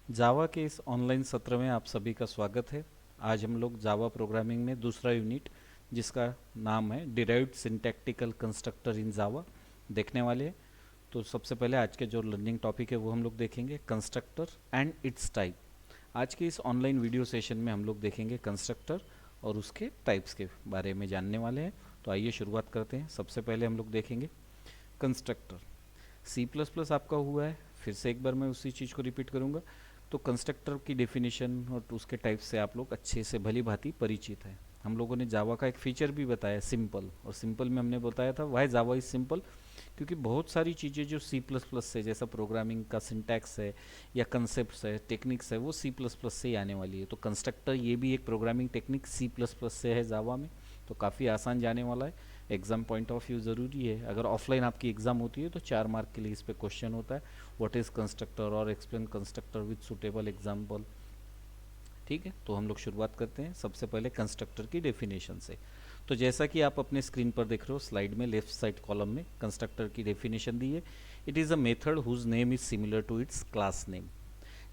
जावा के इस ऑनलाइन सत्र में आप सभी का स्वागत है। आज हम लोग जावा प्रोग्रामिंग में दूसरा यूनिट जिसका नाम है डिराइव्ड सिंटैक्टिकल कंस्ट्रक्टर इन जावा देखने वाले हैं। तो सबसे पहले आज के जो लर्निंग टॉपिक है वो हम लोग देखेंगे कंस्ट्रक्टर एंड इट्स टाइप। आज के इस ऑनलाइन वीडियो सेशन में हम लोग देखेंगे कंस्ट्रक्टर और उसके टाइप्स के बारे में जानने वाले हैं। तो आइए शुरुआत करते हैं। सबसे पहले हम लोग देखेंगे कंस्ट्रक्टर। सी प्लस प्लस आपका हुआ है, फिर से एक बार मैं उसी चीज़ को रिपीट करूँगा। तो कंस्ट्रक्टर की डेफिनेशन और उसके टाइप से आप लोग अच्छे से भली भांति परिचित हैं। हम लोगों ने जावा का एक फीचर भी बताया सिंपल, और सिंपल में हमने बताया था वाई जावा इज सिंपल, क्योंकि बहुत सारी चीज़ें जो सी प्लस प्लस से, जैसा प्रोग्रामिंग का सिंटैक्स है या कंसेप्ट है, टेक्निक्स है, वो सी प्लस प्लस से ही आने वाली है। तो कंस्ट्रक्टर ये भी एक programming technique C plus plus से है जावा में, तो काफ़ी आसान जाने वाला है। एग्जाम पॉइंट ऑफ व्यू ज़रूरी है। अगर ऑफलाइन आपकी एग्जाम होती है तो 4 मार्क के लिए इस पर क्वेश्चन होता है, व्हाट इज़ कंस्ट्रक्टर और explain constructor with suitable example. ठीक है, तो हम लोग शुरुआत करते हैं सबसे पहले कंस्ट्रक्टर की डेफिनेशन से। तो जैसा कि आप अपने स्क्रीन पर देख रहे हो, स्लाइड में लेफ्ट साइड कॉलम में कंस्ट्रक्टर की डेफिनेशन दी है। It is a method whose name is similar to its class name.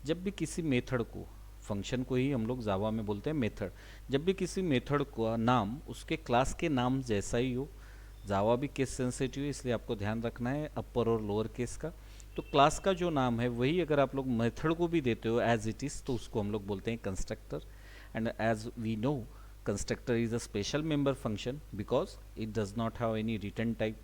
जब भी किसी मेथड को, फंक्शन को ही हम लोग जावा में बोलते हैं मेथड, जब भी किसी मेथड का नाम उसके क्लास के नाम जैसा ही हो, जावा भी केस सेंसिटिव है इसलिए आपको ध्यान रखना है अपर और लोअर केस का। तो क्लास का जो नाम है वही अगर आप लोग मेथड को भी देते हो एज इट इज़, तो उसको हम लोग बोलते हैं constructor. And as we know, constructor is a special member function because it does not have any return type.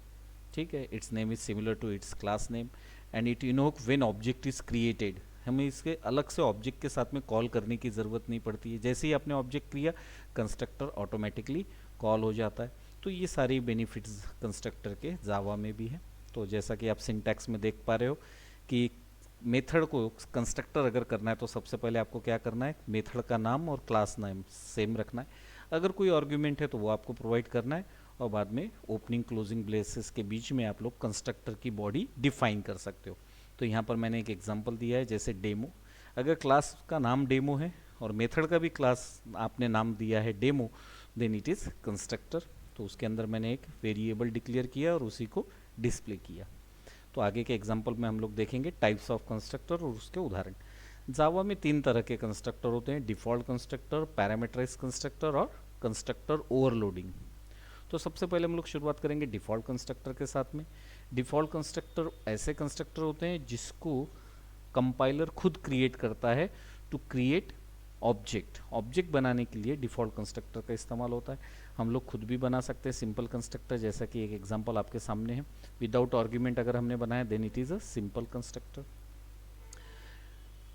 ठीक है, its name is similar to its class name and it invoke when object is created. हमें इसके अलग से object के साथ में call करने की ज़रूरत नहीं पड़ती है। जैसे ही आपने ऑब्जेक्ट किया, कंस्ट्रक्टर ऑटोमेटिकली कॉल हो जाता है। तो ये सारी बेनिफिट्स कंस्ट्रक्टर के जावा में भी है। तो जैसा कि आप सिंटैक्स में देख पा रहे हो कि मेथड को कंस्ट्रक्टर अगर करना है तो सबसे पहले आपको क्या करना है, मेथड का नाम और क्लास नाम सेम रखना है। अगर कोई आर्ग्यूमेंट है तो वो आपको प्रोवाइड करना है, और बाद में ओपनिंग क्लोजिंग ब्रेसेस के बीच में आप लोग कंस्ट्रक्टर की बॉडी डिफाइन कर सकते हो। तो यहाँ पर मैंने एक एग्जांपल दिया है, जैसे डेमो। अगर क्लास का नाम डेमो है और मेथड का भी क्लास आपने नाम दिया है demo, then it is constructor. तो उसके अंदर मैंने एक वेरिएबल डिक्लेयर किया और उसी को डिस्प्ले किया। तो आगे के एग्जांपल में हम लोग देखेंगे टाइप्स ऑफ कंस्ट्रक्टर और उसके उदाहरण। जावा में 3 तरह के कंस्ट्रक्टर होते हैं, डिफ़ॉल्ट कंस्ट्रक्टर, पैरामीटराइज्ड कंस्ट्रक्टर और कंस्ट्रक्टर ओवरलोडिंग। तो सबसे पहले हम लोग शुरुआत करेंगे डिफ़ॉल्ट कंस्ट्रक्टर के साथ में। डिफ़ॉल्ट कंस्ट्रक्टर ऐसे कंस्ट्रक्टर होते हैं जिसको कंपाइलर खुद क्रिएट करता है टू क्रिएट ऑब्जेक्ट। ऑब्जेक्ट बनाने के लिए डिफ़ॉल्ट कंस्ट्रक्टर का इस्तेमाल होता है। हम लोग खुद भी बना सकते हैं सिंपल कंस्ट्रक्टर, जैसा कि एक एग्जांपल आपके सामने है। विदाउट आर्ग्यूमेंट अगर हमने बनाया then it is a simple constructor.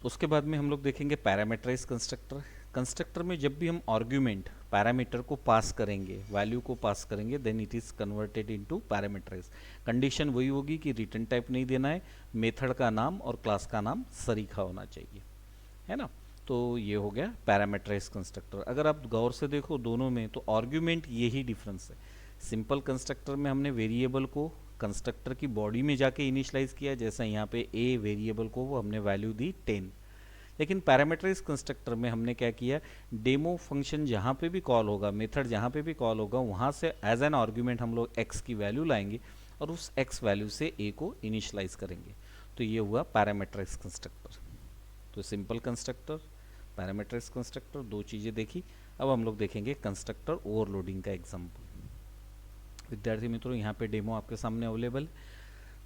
उसके बाद में हम लोग देखेंगे पैरामीटराइज कंस्ट्रक्टर। कंस्ट्रक्टर में जब भी हम आर्ग्यूमेंट पैरामीटर को पास करेंगे, वैल्यू को पास करेंगे, then it is converted into parameterize. Condition वही होगी कि रिटर्न टाइप नहीं देना है, मेथड का नाम और क्लास का नाम सरीखा होना चाहिए, है ना। तो ये हो गया पैरामीटराइज कंस्ट्रक्टर। अगर आप गौर से देखो दोनों में, तो आर्ग्यूमेंट यही डिफरेंस है। सिंपल कंस्ट्रक्टर में हमने वेरिएबल को कंस्ट्रक्टर की बॉडी में जाके इनिशलाइज किया, जैसा यहाँ पे ए वेरिएबल को वो हमने वैल्यू दी 10। लेकिन पैरामीटराइज कंस्ट्रक्टर में हमने क्या किया, डेमो फंक्शन जहाँ पे भी कॉल होगा, मेथड जहाँ पे भी कॉल होगा, वहाँ से एज एन आर्ग्यूमेंट हम लोग एक्स की वैल्यू लाएंगे और उस एक्स वैल्यू से ए को इनिशलाइज करेंगे। तो ये हुआ पैरामीटराइज कंस्ट्रक्टर। तो सिंपल कंस्ट्रक्टर, पैरामीटराइज कंस्ट्रक्टर, दो चीज़ें देखी। अब हम लोग देखेंगे कंस्ट्रक्टर ओवरलोडिंग का एग्जाम्पल। विद्यार्थी मित्रों, यहाँ पे डेमो आपके सामने अवेलेबल है।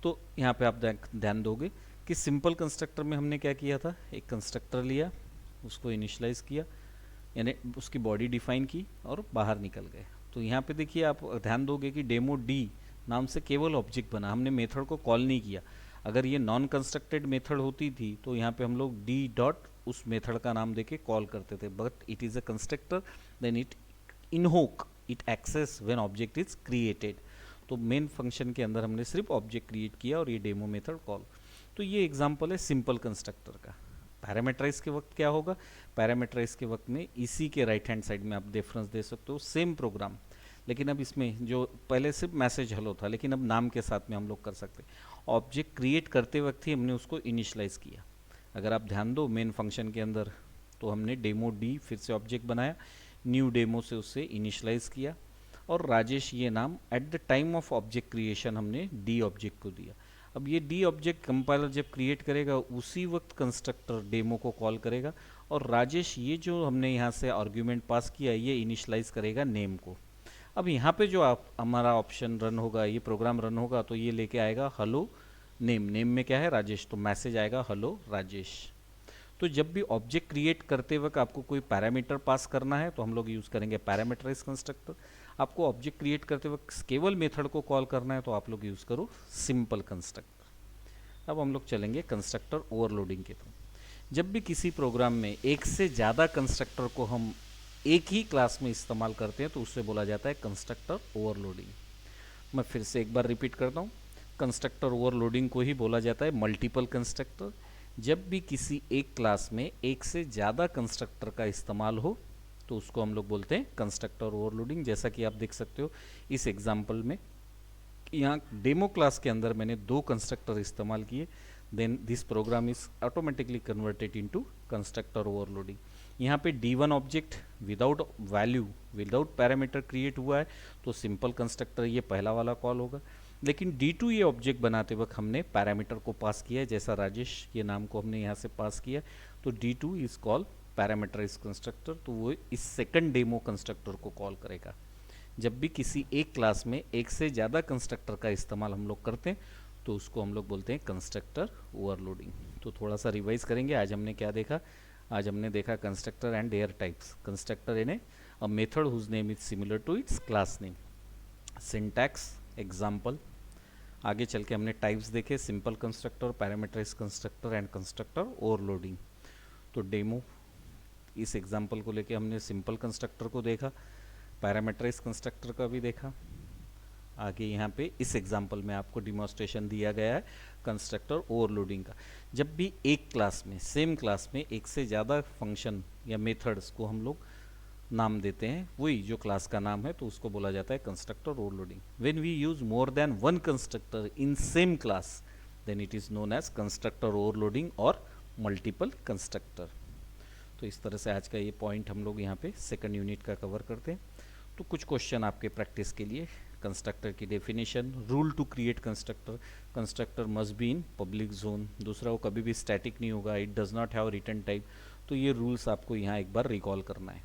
तो यहाँ पे आप ध्यान दोगे कि सिंपल कंस्ट्रक्टर में हमने क्या किया था, एक कंस्ट्रक्टर लिया, उसको इनिशलाइज किया, यानी उसकी बॉडी डिफाइन की और बाहर निकल गए। तो यहाँ पे देखिए, आप ध्यान दोगे कि डेमो डी नाम से केवल ऑब्जेक्ट बना, हमने मेथड को कॉल नहीं किया। अगर ये नॉन कंस्ट्रक्टेड मेथड होती थी तो यहाँ पे हम लोग डी डॉट उस मेथड का नाम देके कॉल करते थे, but it is a constructor, then it invoke, it access when object is created. तो मेन फंक्शन के अंदर हमने सिर्फ ऑब्जेक्ट क्रिएट किया और ये डेमो मेथड कॉल। तो ये एग्जांपल है सिंपल कंस्ट्रक्टर का। पैरामीटराइज के वक्त क्या होगा, पैरामीटराइज के वक्त में इसी के राइट हैंड साइड में आप डिफरेंस दे सकते हो, सेम प्रोग्राम, लेकिन अब इसमें जो पहले सिर्फ मैसेज हेलो था, लेकिन अब नाम के साथ में हम लोग कर सकते हैं। ऑब्जेक्ट क्रिएट करते वक्त ही हमने उसको इनिशलाइज किया। अगर आप ध्यान दो मेन फंक्शन के अंदर, तो हमने डेमो डी फिर से ऑब्जेक्ट बनाया, न्यू डेमो से उससे इनिशलाइज किया, और राजेश ये नाम at the time of object creation हमने डी ऑब्जेक्ट को दिया। अब ये डी ऑब्जेक्ट कंपाइलर जब क्रिएट करेगा उसी वक्त कंस्ट्रक्टर डेमो को कॉल करेगा, और राजेश ये जो हमने यहाँ से आर्ग्यूमेंट पास किया ये इनिशलाइज करेगा नेम को। अब यहाँ पे जो आप हमारा ऑप्शन रन होगा, ये प्रोग्राम रन होगा, तो ये लेके आएगा हेलो नेम। नेम में क्या है? राजेश, तो मैसेज आएगा हेलो राजेश। तो जब भी ऑब्जेक्ट क्रिएट करते वक्त आपको कोई पैरामीटर पास करना है तो हम लोग यूज़ करेंगे पैरामीटराइज कंस्ट्रक्टर। आपको ऑब्जेक्ट क्रिएट करते वक्त केवल मेथड को कॉल करना है तो आप लोग यूज़ करो सिंपल कंस्ट्रक्टर। अब हम लोग चलेंगे कंस्ट्रक्टर ओवरलोडिंग के तरफ। जब भी किसी प्रोग्राम में एक से ज़्यादा कंस्ट्रक्टर को हम एक ही क्लास में इस्तेमाल करते हैं तो उससे बोला जाता है कंस्ट्रक्टर ओवरलोडिंग। मैं फिर से एक बार रिपीट करता हूँ, कंस्ट्रक्टर ओवरलोडिंग को ही बोला जाता है मल्टीपल कंस्ट्रक्टर। जब भी किसी एक क्लास में एक से ज़्यादा कंस्ट्रक्टर का इस्तेमाल हो तो उसको हम लोग बोलते हैं कंस्ट्रक्टर ओवरलोडिंग। जैसा कि आप देख सकते हो इस एग्जाम्पल में, यहाँ डेमो क्लास के अंदर मैंने 2 कंस्ट्रक्टर इस्तेमाल किए, then this program is automatically converted into constructor overloading. यहाँ पे D1 object without value without parameter create हुआ है तो सिंपल कंस्ट्रक्टर ये पहला वाला कॉल होगा। लेकिन D2 ये ऑब्जेक्ट बनाते वक्त हमने पैरामीटर को पास किया है, जैसा राजेश के नाम को हमने यहाँ से पास किया, तो D2 is call parameterise constructor, तो वो इस सेकंड डेमो कंस्ट्रक्टर को कॉल करेगा। जब भी किसी एक क्लास में एक से ज़्यादा कंस्ट्रक्टर का इस्तेमाल हम लोग करते हैं तो उसको हम लोग बोलते हैं कंस्ट्रक्टर ओवरलोडिंग। तो थोड़ा सा रिवाइज करेंगे। आज हमने क्या देखा? आज हमने देखा constructor and their types. Constructor in a method whose name is similar to its class name, syntax, example. आगे चल के हमने टाइप्स देखे, simple constructor, parameterize constructor and constructor overloading. तो डेमो इस एग्जाम्पल को लेके हमने सिंपल कंस्ट्रक्टर को देखा, पैरामीटराइज कंस्ट्रक्टर का भी देखा। आगे यहाँ पे इस एग्जाम्पल में आपको डिमॉन्स्ट्रेशन दिया गया है कंस्ट्रक्टर ओवरलोडिंग का। जब भी एक क्लास में, सेम क्लास में एक से ज़्यादा फंक्शन या मेथड्स को हम लोग नाम देते हैं, वही जो क्लास का नाम है, तो उसको बोला जाता है constructor overloading. When we use more than one constructor in same class then it is known as constructor overloading और मल्टीपल कंस्ट्रक्टर। तो इस तरह से आज का ये पॉइंट हम लोग यहाँ पे सेकंड यूनिट का कवर करते हैं। तो कुछ क्वेश्चन आपके प्रैक्टिस के लिए, कंस्ट्रक्टर की definition, rule to create constructor, constructor must be in public zone, दूसरा वो कभी भी स्टैटिक नहीं होगा, it does not have return type. तो ये रूल्स आपको यहाँ एक बार रिकॉल करना है।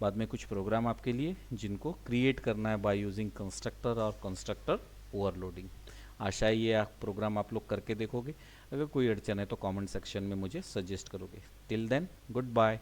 बाद में कुछ प्रोग्राम आपके लिए जिनको क्रिएट करना है बाय यूजिंग कंस्ट्रक्टर और कंस्ट्रक्टर ओवरलोडिंग। आशा है ये प्रोग्राम आप लोग करके देखोगे। अगर कोई अड़चन है तो कमेंट सेक्शन में मुझे सजेस्ट करोगे। Till then good bye.